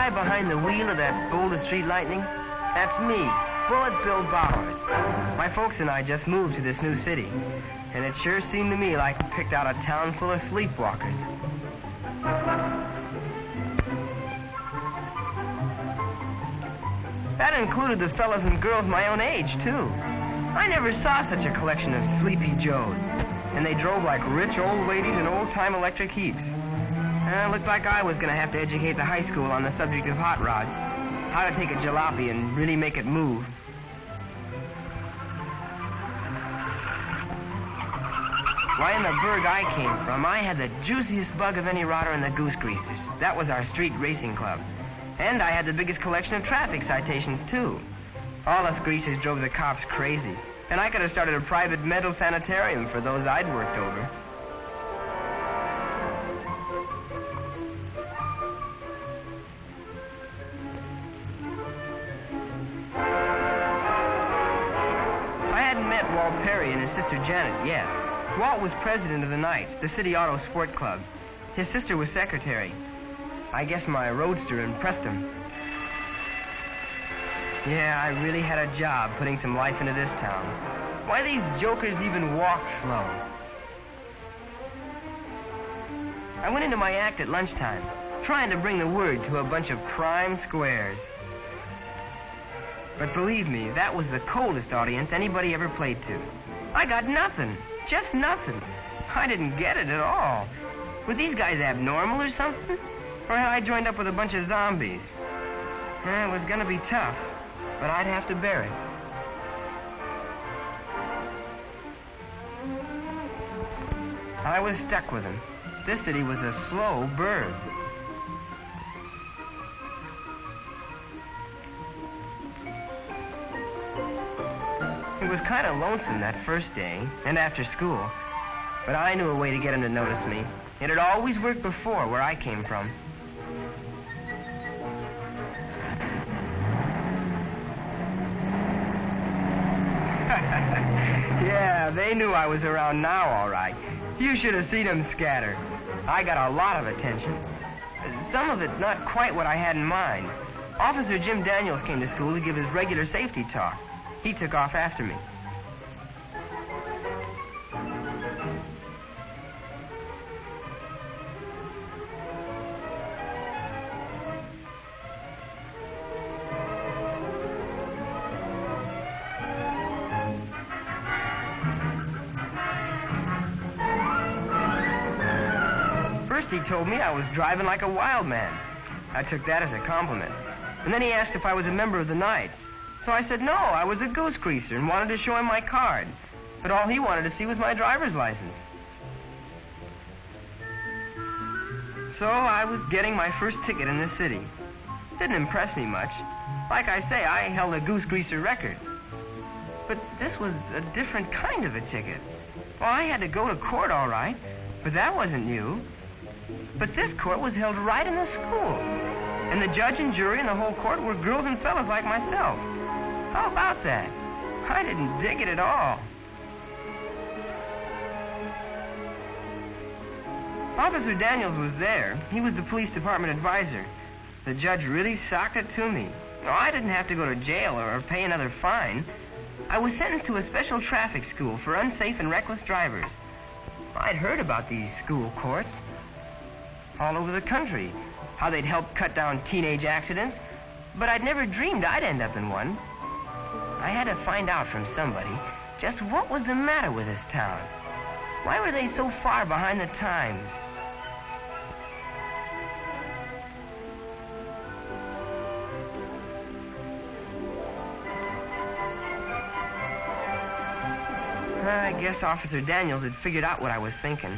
guy behind the wheel of that Boulder Street Lightning? That's me, Bullet Bill Bowers. My folks and I just moved to this new city, and it sure seemed to me like we picked out a town full of sleepwalkers. That included the fellas and girls my own age, too. I never saw such a collection of sleepy Joes, and they drove like rich old ladies in old-time electric heaps. It looked like I was going to have to educate the high school on the subject of hot rods, how to take a jalopy and really make it move. Why, in the burg I came from, I had the juiciest bug of any rodder in the Goose Greasers. That was our street racing club. And I had the biggest collection of traffic citations, too. All us greasers drove the cops crazy, and I could have started a private mental sanitarium for those I'd worked over. I hadn't met Walt Perry and his sister Janet yet. Walt was president of the Knights, the city auto sport club. His sister was secretary. I guess my roadster impressed him. Yeah, I really had a job putting some life into this town. Why these jokers even walk slow? I went into my act at lunchtime, trying to bring the word to a bunch of prime squares. But believe me, that was the coldest audience anybody ever played to. I got nothing. Just nothing. I didn't get it at all. Were these guys abnormal or something? Or had I joined up with a bunch of zombies? It was gonna be tough, but I'd have to bear it. I was stuck with him. This city was a slow burn. It was kind of lonesome that first day, and after school. But I knew a way to get him to notice me. It had always worked before where I came from. Yeah, they knew I was around now, all right. You should have seen them scatter. I got a lot of attention. Some of it not quite what I had in mind. Officer Jim Daniels came to school to give his regular safety talk. He took off after me. First he told me I was driving like a wild man. I took that as a compliment. And then he asked if I was a member of the Knights. So I said no, I was a goose greaser and wanted to show him my card. But all he wanted to see was my driver's license. So I was getting my first ticket in this city. Didn't impress me much. Like I say, I held a goose greaser record. But this was a different kind of a ticket. Well, I had to go to court, all right, but that wasn't new. But this court was held right in the school. And the judge and jury and the whole court were girls and fellas like myself. How about that? I didn't dig it at all. Officer Daniels was there. He was the police department advisor. The judge really socked it to me. No, I didn't have to go to jail or pay another fine. I was sentenced to a special traffic school for unsafe and reckless drivers. I'd heard about these school courts all over the country, how they'd help cut down teenage accidents, but I'd never dreamed I'd end up in one. I had to find out from somebody just what was the matter with this town. Why were they so far behind the times? I guess Officer Daniels had figured out what I was thinking.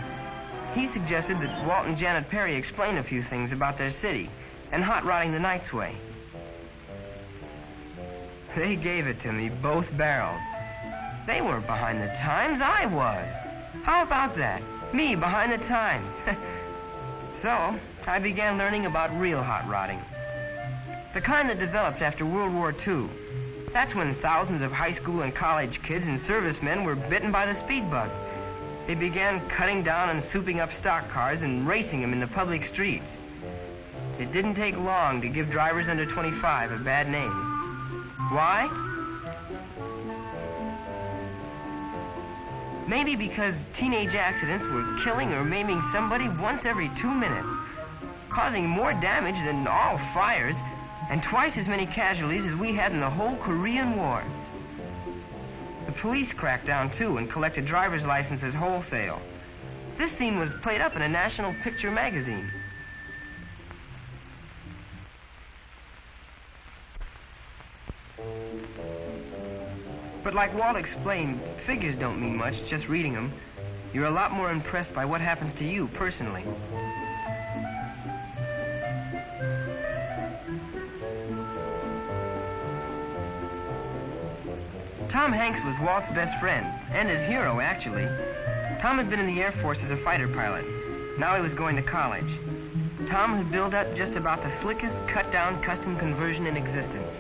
He suggested that Walt and Janet Perry explain a few things about their city and hot rodding the Knight's way. They gave it to me, both barrels. They weren't behind the times, I was. How about that? Me behind the times. So, I began learning about real hot rodding. The kind that developed after World War II. That's when thousands of high school and college kids and servicemen were bitten by the speed bug. They began cutting down and souping up stock cars and racing them in the public streets. It didn't take long to give drivers under 25 a bad name. Why? Maybe because teenage accidents were killing or maiming somebody once every 2 minutes, causing more damage than all fires and twice as many casualties as we had in the whole Korean War. The police cracked down, too, and collected driver's licenses wholesale. This scene was played up in a national picture magazine. But like Walt explained, figures don't mean much, just reading them. You're a lot more impressed by what happens to you personally. Tom Hanks was Walt's best friend, and his hero, actually. Tom had been in the Air Force as a fighter pilot. Now he was going to college. Tom had built up just about the slickest cut-down custom conversion in existence.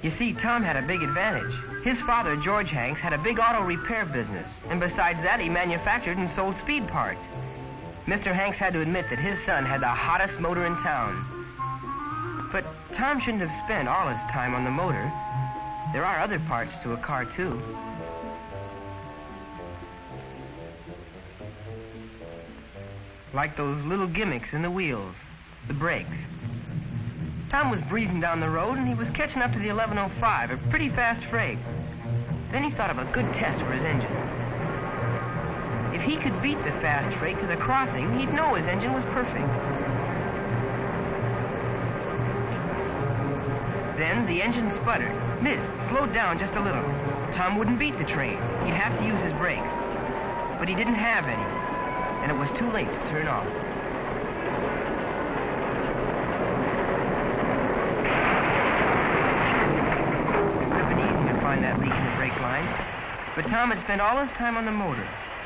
You see, Tom had a big advantage. His father, George Hanks, had a big auto repair business, and besides that, he manufactured and sold speed parts. Mr. Hanks had to admit that his son had the hottest motor in town. But Tom shouldn't have spent all his time on the motor. There are other parts to a car, too. Like those little gimmicks in the wheels, the brakes. Tom was breezing down the road, and he was catching up to the 1105, a pretty fast freight. Then he thought of a good test for his engine. If he could beat the fast freight to the crossing, he'd know his engine was perfect. Then the engine sputtered, missed, slowed down just a little. Tom wouldn't beat the train. He'd have to use his brakes. But he didn't have any, and it was too late to turn off. It would have been easy to find that leak in the brake line, but Tom had spent all his time on the motor.